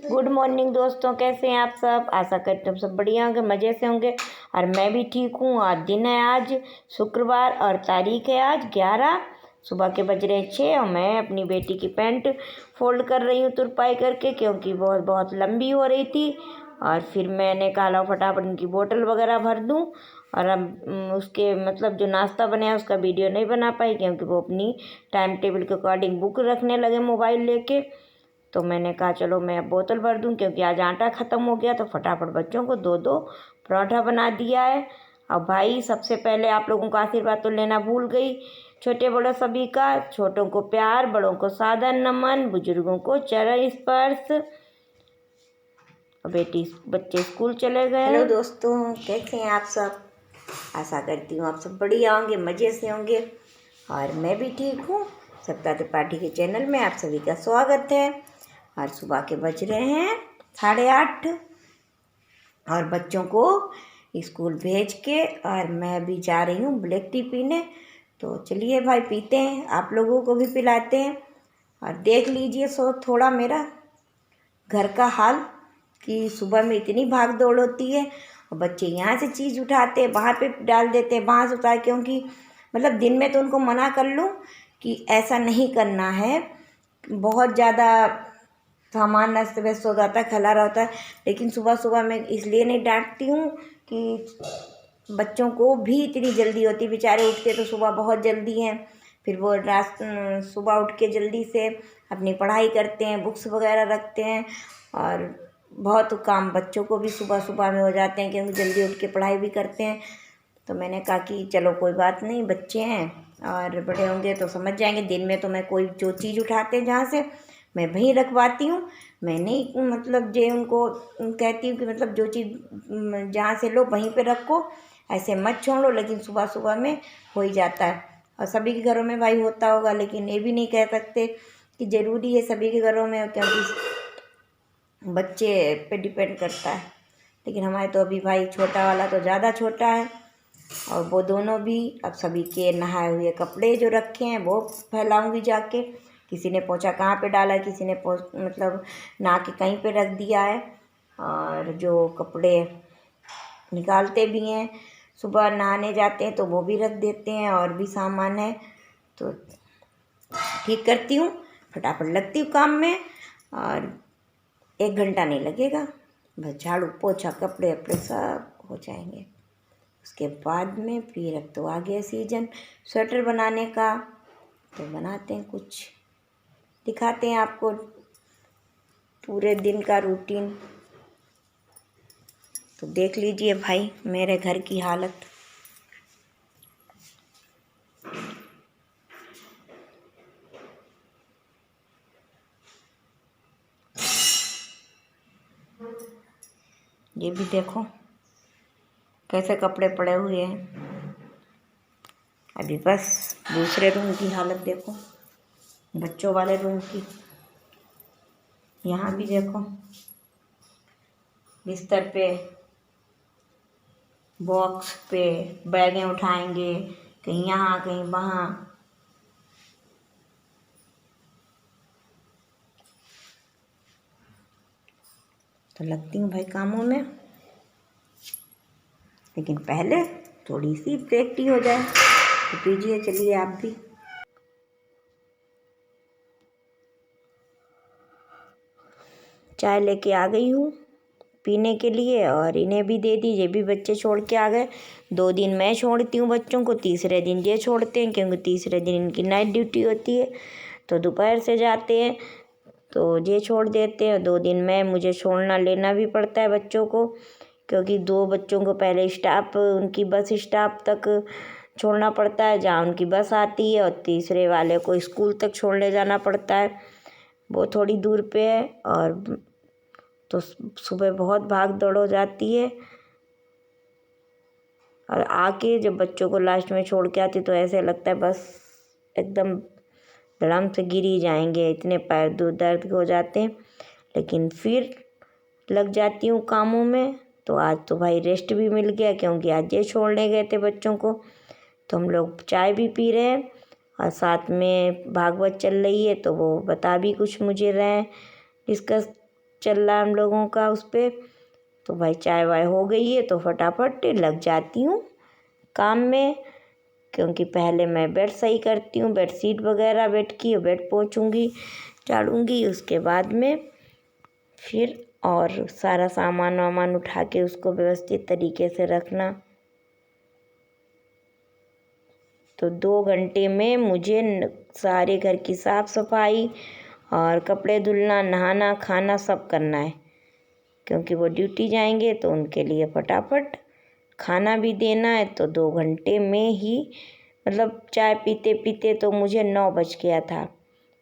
Good morning दोस्तों, कैसे हैं आप सब। आशा करते हैं सब बढ़िया होंगे, मज़े से होंगे और मैं भी ठीक हूँ। आज दिन है, आज शुक्रवार और तारीख है आज 11। सुबह के बज रहे 6 और मैं अपनी बेटी की पैंट फोल्ड कर रही हूँ तुरपाई करके, क्योंकि बहुत बहुत लंबी हो रही थी। और फिर मैंने कहा लो फटाफट उनकी बोतल वगैरह भर दूँ। और अब उसके मतलब जो नाश्ता बनाया उसका वीडियो नहीं बना पाई, क्योंकि वो अपनी टाइम टेबल के अकॉर्डिंग बुक रखने लगे मोबाइल लेके। तो मैंने कहा चलो मैं अब बोतल भर दूं, क्योंकि आज आटा ख़त्म हो गया। तो फटाफट बच्चों को दो दो पराठा बना दिया है। अब भाई सबसे पहले आप लोगों का आशीर्वाद तो लेना भूल गई, छोटे बड़ों सभी का। छोटों को प्यार, बड़ों को सादर नमन, बुजुर्गों को चरण स्पर्श। बेटी बच्चे स्कूल चले गए। हेलो दोस्तों, कैसे हैं आप सब। आशा करती हूँ आप सब बढ़िया होंगे, मज़े से होंगे और मैं भी ठीक हूँ। सप्ताह त्रिपाठी के चैनल में आप सभी का स्वागत है। और सुबह के बज रहे हैं 8:30 और बच्चों को स्कूल भेज के और मैं भी जा रही हूँ ब्लैक टी पीने। तो चलिए भाई पीते हैं, आप लोगों को भी पिलाते हैं। और देख लीजिए थोड़ा मेरा घर का हाल, कि सुबह में इतनी भाग दौड़ होती है और बच्चे यहाँ से चीज़ उठाते हैं, वहाँ पे डाल देते हैं, वहाँ से उतार। क्योंकि मतलब दिन में तो उनको मना कर लूँ कि ऐसा नहीं करना है, बहुत ज़्यादा सामान अस्त व्यस्त हो जाता है, खिला रहता है। लेकिन सुबह सुबह मैं इसलिए नहीं डांटती हूँ कि बच्चों को भी इतनी जल्दी होती, बेचारे उठते तो सुबह बहुत जल्दी हैं। फिर वो सुबह उठ के जल्दी से अपनी पढ़ाई करते हैं, बुक्स वगैरह रखते हैं। और बहुत काम बच्चों को भी सुबह सुबह में हो जाते हैं, क्योंकि जल्दी उठ के पढ़ाई भी करते हैं। तो मैंने कहा कि चलो कोई बात नहीं, बच्चे हैं और बड़े होंगे तो समझ जाएंगे। दिन में तो मैं कोई जो चीज़ उठाते हैं जहाँ से मैं वहीं रखवाती हूँ। मैं नहीं मतलब जे उनको कहती हूँ कि मतलब जो चीज़ जहाँ से लो वहीं पे रखो, ऐसे मत छोड़ो। लेकिन सुबह सुबह में हो ही जाता है और सभी के घरों में भाई होता होगा, लेकिन ये भी नहीं कह सकते कि ज़रूरी है सभी के घरों में, क्योंकि बच्चे पे डिपेंड करता है। लेकिन हमारे तो अभी भाई छोटा वाला तो ज़्यादा छोटा है और वो दोनों भी। अब सभी के नहाए हुए कपड़े जो रखे हैं वो फैलाऊंगी जाके। किसी ने पोंछा कहाँ पे डाला है, किसी ने मतलब नहा के कहीं पे रख दिया है। और जो कपड़े निकालते भी हैं, सुबह नहाने जाते हैं तो वो भी रख देते हैं। और भी सामान है तो ठीक करती हूँ, फटाफट लगती हूँ काम में और 1 घंटा नहीं लगेगा, बस झाड़ू पोछा कपड़े अपने सब हो जाएंगे। उसके बाद में फिर अब तो आ गया सीजन स्वेटर बनाने का, तो बनाते हैं, कुछ दिखाते हैं आपको पूरे दिन का रूटीन। तो देख लीजिए भाई मेरे घर की हालत। ये भी देखो कैसे कपड़े पड़े हुए हैं। अभी बस दूसरे रूम की हालत देखो, बच्चों वाले रूम की। यहाँ भी देखो बिस्तर पे, बॉक्स पे बैगें उठाएंगे, कहीं यहाँ कहीं वहाँ। तो लगती हूँ भाई कामों में, लेकिन पहले थोड़ी सी ब्रेक टी हो जाए तो पीजिए। चलिए आप भी। चाय लेके आ गई हूँ पीने के लिए और इन्हें भी दे दीजिए, भी बच्चे छोड़ के आ गए। 2 दिन मैं छोड़ती हूँ बच्चों को, तीसरे दिन ये छोड़ते हैं, क्योंकि तीसरे दिन इनकी नाइट ड्यूटी होती है तो दोपहर से जाते हैं। तो ये छोड़ देते हैं, 2 दिन मैं, मुझे छोड़ना लेना भी पड़ता है बच्चों को, क्योंकि 2 बच्चों को पहले स्टॉप, उनकी बस स्टॉप तक छोड़ना पड़ता है जहाँ उनकी बस आती है, और तीसरे वाले को स्कूल तक छोड़ने जाना पड़ता है, वो थोड़ी दूर पे है। और तो सुबह बहुत भाग दौड़ हो जाती है। और आके जब बच्चों को लास्ट में छोड़ के आती तो ऐसे लगता है बस एकदम धड़म से गिर ही जाएंगे, इतने पैर दर्द हो जाते हैं। लेकिन फिर लग जाती हूँ कामों में। तो आज तो भाई रेस्ट भी मिल गया, क्योंकि आज ये छोड़ने गए थे बच्चों को। तो हम लोग चाय भी पी रहे हैं और साथ में भागवत चल रही है, तो वो बता भी कुछ मुझे रहे हैं डिस्कस चल रहा है हम लोगों का उस पर। तो भाई चाय वाय हो गई है तो फटाफट लग जाती हूँ काम में, क्योंकि पहले मैं बेड सही करती हूँ, बेडशीट वगैरह बेड की, बेड पोंछूँगी, झाड़ूँगी। उसके बाद में फिर और सारा सामान वामान उठा के उसको व्यवस्थित तरीके से रखना। तो 2 घंटे में मुझे सारे घर की साफ़ सफाई और कपड़े धुलना, नहाना, खाना सब करना है, क्योंकि वो ड्यूटी जाएंगे तो उनके लिए फटाफट खाना भी देना है। तो 2 घंटे में ही मतलब चाय पीते पीते तो मुझे 9 बज गया था।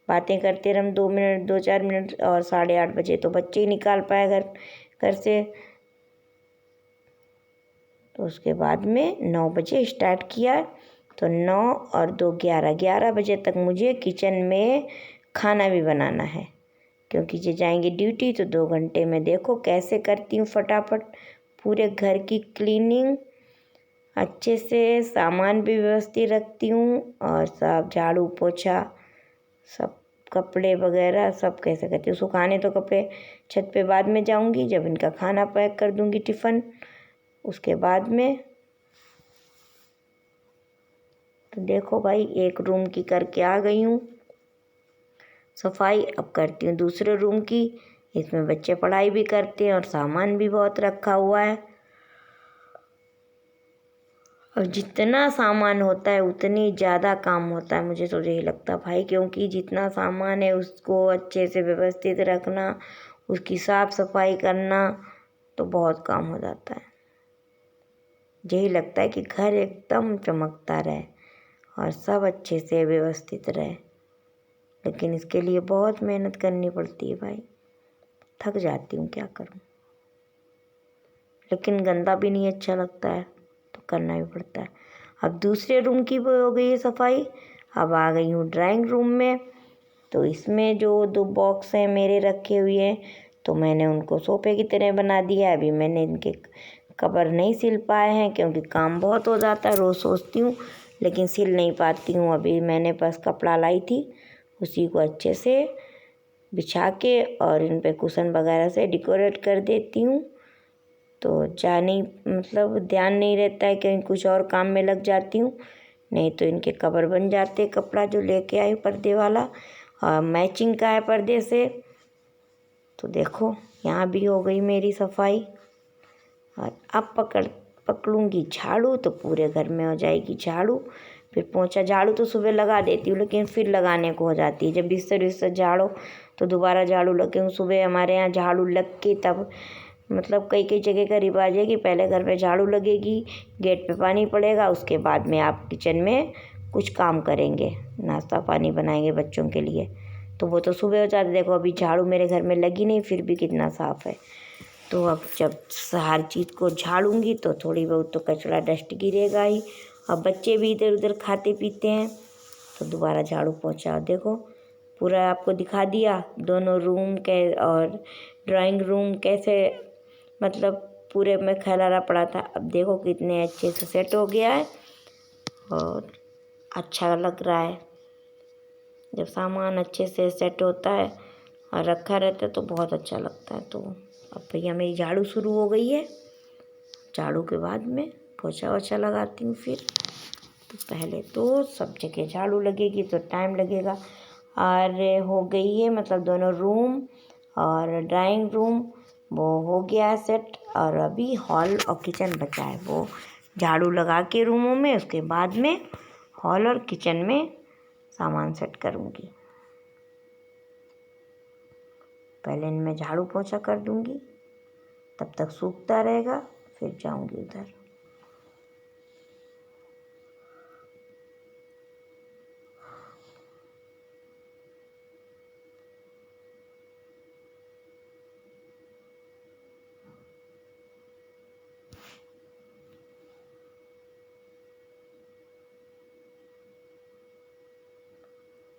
बातें करते रहे 2 मिनट 2-4 मिनट और 8:30 बजे तो बच्चे ही निकाल पाए घर से। तो उसके बाद में 9 बजे स्टार्ट किया, तो 9 और 2 11 बजे तक मुझे किचन में खाना भी बनाना है, क्योंकि ये जाएंगे ड्यूटी। तो 2 घंटे में देखो कैसे करती हूँ फटाफट पूरे घर की क्लीनिंग, अच्छे से सामान भी व्यवस्थित रखती हूँ और सब झाड़ू पोछा सब कपड़े वगैरह सब कैसे करती हूँ। सुखाने तो कपड़े छत पे बाद में जाऊँगी, जब इनका खाना पैक कर दूँगी टिफ़िन, उसके बाद में। तो देखो भाई एक रूम की करके आ गई हूँ सफाई, अब करती हूँ दूसरे रूम की। इसमें बच्चे पढ़ाई भी करते हैं और सामान भी बहुत रखा हुआ है, और जितना सामान होता है उतनी ज़्यादा काम होता है, मुझे तो यही लगता है भाई, क्योंकि जितना सामान है उसको अच्छे से व्यवस्थित रखना, उसकी साफ़ सफाई करना, तो बहुत काम हो जाता है। यही लगता है कि घर एकदम चमकता रहे और सब अच्छे से व्यवस्थित रहे, लेकिन इसके लिए बहुत मेहनत करनी पड़ती है भाई। थक जाती हूँ, क्या करूँ, लेकिन गंदा भी नहीं अच्छा लगता है तो करना भी पड़ता है। अब दूसरे रूम की हो गई है सफाई, अब आ गई हूँ ड्राइंग रूम में। तो इसमें जो 2 बॉक्स हैं मेरे रखे हुए हैं, तो मैंने उनको सोफे की तरह बना दिया है। अभी मैंने इनके कवर नहीं सिल पाए हैं, क्योंकि काम बहुत हो जाता है, रोज़ सोचती हूँ लेकिन सिल नहीं पाती हूँ। अभी मैंने बस कपड़ा लाई थी, उसी को अच्छे से बिछा के और इन पे कुशन वगैरह से डेकोरेट कर देती हूँ। तो मतलब ध्यान नहीं रहता है, कहीं कुछ और काम में लग जाती हूँ, नहीं तो इनके कवर बन जाते। कपड़ा जो लेके आई पर्दे वाला और मैचिंग का है पर्दे से। तो देखो यहाँ भी हो गई मेरी सफाई, और अब पकड़ूंगी झाड़ू तो पूरे घर में हो जाएगी झाड़ू। फिर पोंछा झाड़ू तो सुबह लगा देती हूँ, लेकिन फिर लगाने को हो जाती है जब बिस्तर झाड़ो तो दोबारा झाड़ू लगे हूँ। सुबह हमारे यहाँ झाड़ू लग के तब मतलब कई जगह का रिवाज है कि पहले घर में झाड़ू लगेगी, गेट पे पानी पड़ेगा, उसके बाद में आप किचन में कुछ काम करेंगे, नाश्ता पानी बनाएंगे बच्चों के लिए। तो वो तो सुबह हो जाता है। देखो अभी झाड़ू मेरे घर में लगी नहीं, फिर भी कितना साफ़ है। तो अब जब हर चीज़ को झाड़ूंगी तो थोड़ी बहुत तो कचरा डस्ट गिरेगा ही। अब बच्चे भी इधर उधर खाते पीते हैं, तो दोबारा झाड़ू पोंछा। देखो पूरा आपको दिखा दिया दोनों रूम के और ड्राइंग रूम कैसे मतलब पूरे में खलारा पड़ा था। अब देखो कितने अच्छे से सेट हो गया है और अच्छा लग रहा है। जब सामान अच्छे से सेट होता है और रखा रहता है तो बहुत अच्छा लगता है। तो अब भैया मेरी झाड़ू शुरू हो गई है, झाड़ू के बाद में पोछा वोछा लगाती हूँ। फिर तो पहले तो सब जगह झाड़ू लगेगी तो टाइम लगेगा। और हो गई है मतलब दोनों रूम और ड्राइंग रूम वो हो गया है सेट, और अभी हॉल और किचन बचा है, वो झाड़ू लगा के रूमों में उसके बाद में हॉल और किचन में सामान सेट करूँगी। पहले इनमें झाड़ू पोछा कर दूँगी, तब तक सूखता रहेगा, फिर जाऊँगी उधर।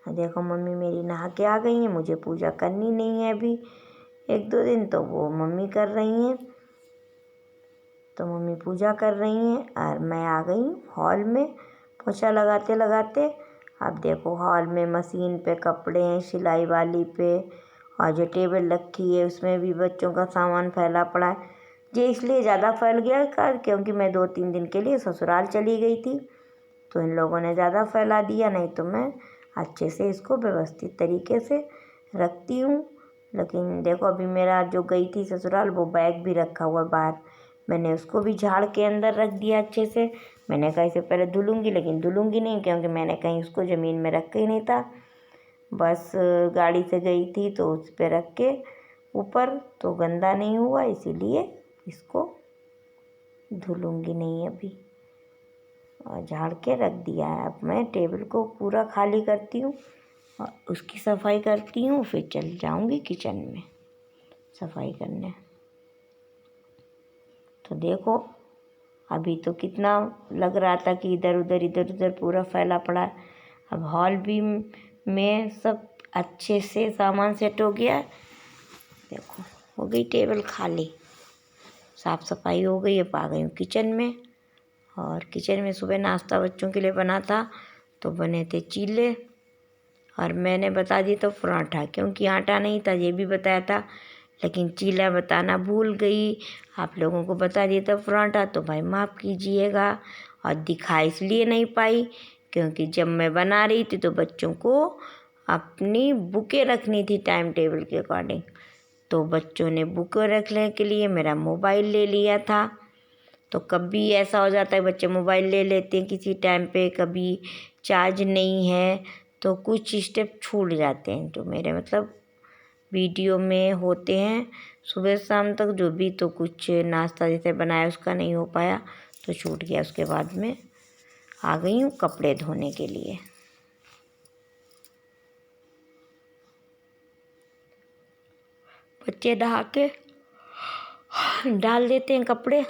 देखो मम्मी मेरी नहा के आ गई हैं, मुझे पूजा करनी नहीं है अभी 1-2 दिन, तो वो मम्मी कर रही हैं। तो मम्मी पूजा कर रही हैं और मैं आ गई हॉल में पोछा लगाते लगाते। अब देखो हॉल में मशीन पे कपड़े हैं सिलाई वाली पे, और जो टेबल रखी है उसमें भी बच्चों का सामान फैला पड़ा है। ये इसलिए ज़्यादा फैल गया क्योंकि मैं 2-3 दिन के लिए ससुराल चली गई थी, तो इन लोगों ने ज़्यादा फैला दिया। नहीं तो मैं अच्छे से इसको व्यवस्थित तरीके से रखती हूँ। लेकिन देखो अभी मेरा जो गई थी ससुराल वो बैग भी रखा हुआ बाहर, मैंने उसको भी झाड़ के अंदर रख दिया अच्छे से। मैंने कहा इसे पहले धुलूँगी, लेकिन धुलूँगी नहीं क्योंकि मैंने कहीं उसको ज़मीन में रखा ही नहीं था। बस गाड़ी से गई थी तो उस पर रख के ऊपर, तो गंदा नहीं हुआ, इसीलिए इसको धुलूँगी नहीं अभी, और झाड़ के रख दिया है। अब मैं टेबल को पूरा खाली करती हूँ और उसकी सफाई करती हूँ, फिर चल जाऊँगी किचन में सफाई करने। तो देखो अभी तो कितना लग रहा था कि इधर उधर पूरा फैला पड़ा है। अब हॉल भी में सब अच्छे से सामान सेट हो गया है। देखो हो गई टेबल खाली, साफ़ सफाई हो गई। अब आ गई हूँ किचन में, और किचन में सुबह नाश्ता बच्चों के लिए बना था, तो बने थे चीले, और मैंने बता दी तो पराठा, क्योंकि आटा नहीं था ये भी बताया था, लेकिन चीला बताना भूल गई। आप लोगों को बता दिया था पराठा, तो भाई माफ़ कीजिएगा। और दिखा इसलिए नहीं पाई क्योंकि जब मैं बना रही थी तो बच्चों को अपनी बुकें रखनी थी टाइम टेबल के अकॉर्डिंग, तो बच्चों ने बुकें रखने के लिए मेरा मोबाइल ले लिया था। तो कभी ऐसा हो जाता है बच्चे मोबाइल ले लेते हैं किसी टाइम पे, कभी चार्ज नहीं है, तो कुछ स्टेप छूट जाते हैं जो मेरे मतलब वीडियो में होते हैं सुबह शाम तक जो भी। तो कुछ नाश्ता जैसे बनाया उसका नहीं हो पाया तो छूट गया। उसके बाद में आ गई हूँ कपड़े धोने के लिए। बच्चे नहा के डाल देते हैं कपड़े,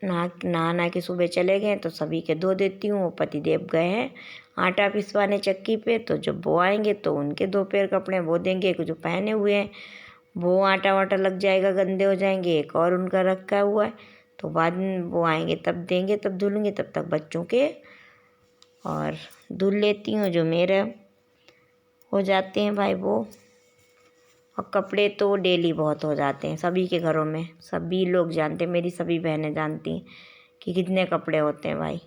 नहा के सुबह चले गए तो सभी के धो देती हूँ। पतिदेव गए हैं आटा पिसवाने चक्की पे, तो जब वो आएंगे तो उनके 2 पैर कपड़े वो देंगे, जो पहने हुए हैं वो आटा वाटा लग जाएगा, गंदे हो जाएंगे। एक और उनका रखा हुआ है, तो बाद में वो आएंगे तब देंगे, तब धुलूँगी। तब तक बच्चों के और धुल लेती हूँ जो मेरे हो जाते हैं भाई वो। और कपड़े तो डेली बहुत हो जाते हैं सभी के घरों में, सभी लोग जानते हैं, मेरी सभी बहनें जानती हैं कि कितने कपड़े होते हैं भाई।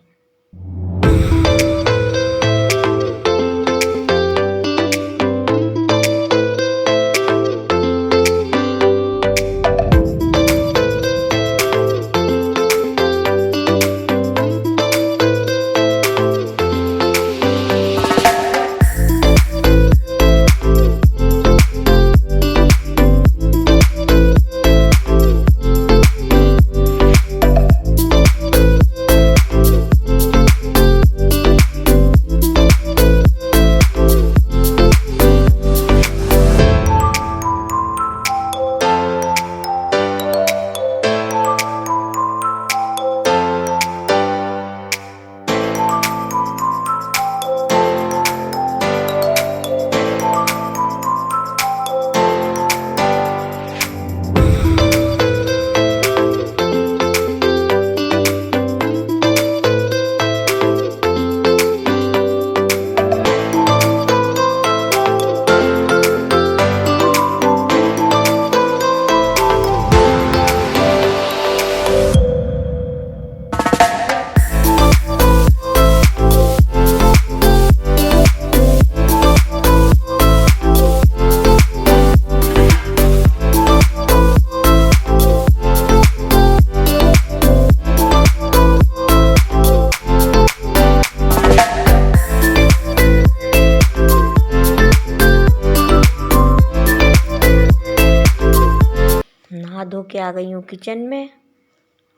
नहा धो के आ गई हूँ किचन में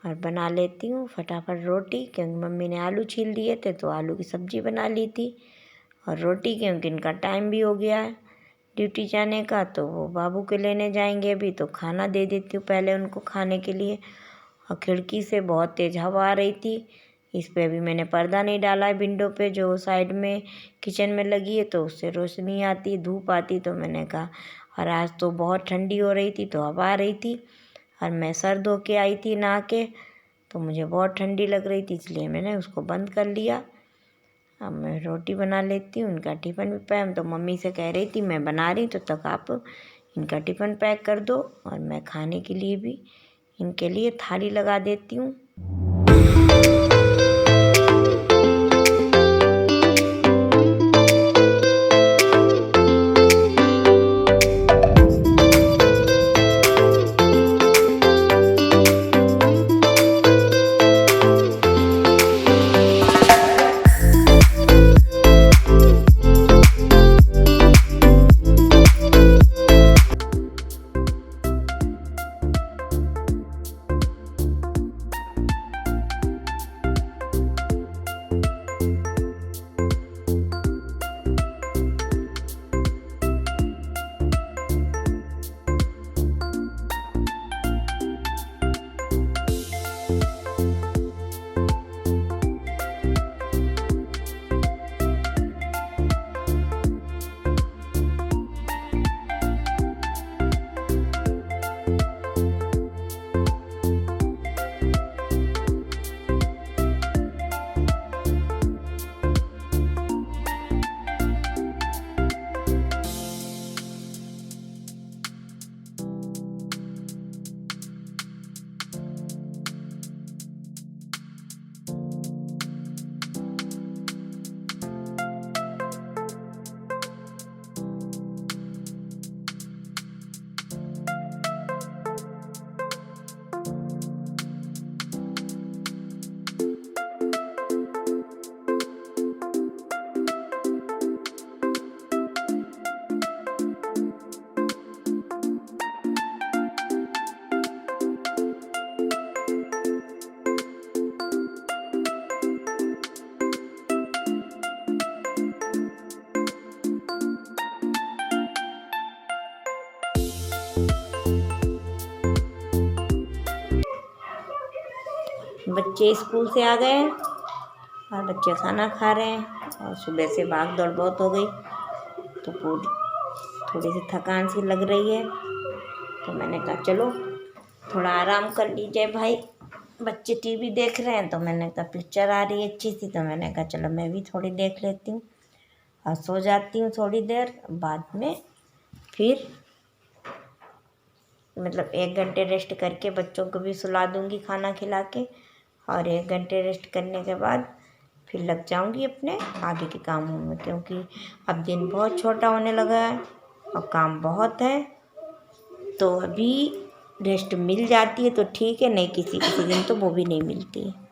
और बना लेती हूँ फटाफट रोटी, क्योंकि मम्मी ने आलू छील दिए थे तो आलू की सब्ज़ी बना ली थी। और रोटी क्योंकि इनका टाइम भी हो गया है ड्यूटी जाने का, तो वो बाबू के लेने जाएंगे अभी, तो खाना दे देती हूँ पहले उनको खाने के लिए। और खिड़की से बहुत तेज़ हवा आ रही थी, इस पर अभी मैंने पर्दा नहीं डाला है विंडो पे जो साइड में किचन में लगी है, तो उससे रोशनी आती धूप आती, तो मैंने कहा। और आज तो बहुत ठंडी हो रही थी तो हवा आ रही थी, और मैं सर धो के आई थी नहा के, तो मुझे बहुत ठंडी लग रही थी, इसलिए मैंने उसको बंद कर लिया। अब मैं रोटी बना लेती हूँ, इनका टिफ़िन भी पैक। तो मम्मी से कह रही थी मैं बना रही तो तक आप इनका टिफ़िन पैक कर दो और मैं खाने के लिए भी इनके लिए थाली लगा देती हूँ। बच्चे स्कूल से आ गए हैं और बच्चे खाना खा रहे हैं और सुबह से भाग दौड़ बहुत हो गई तो थोड़ी सी थकान सी लग रही है। तो मैंने कहा चलो थोड़ा आराम कर लीजिए भाई। बच्चे टीवी देख रहे हैं तो मैंने कहा पिक्चर आ रही है अच्छी सी, तो मैंने कहा चलो मैं भी थोड़ी देख लेती हूँ और सो जाती हूँ थोड़ी देर। बाद में फिर मतलब 1 घंटे रेस्ट करके बच्चों को भी सुला दूँगी खाना खिला के, और 1 घंटे रेस्ट करने के बाद फिर लग जाऊँगी अपने आगे के कामों में, क्योंकि अब दिन बहुत छोटा होने लगा है और काम बहुत है। तो अभी रेस्ट मिल जाती है तो ठीक है, नहीं किसी किसी दिन तो वो भी नहीं मिलती है।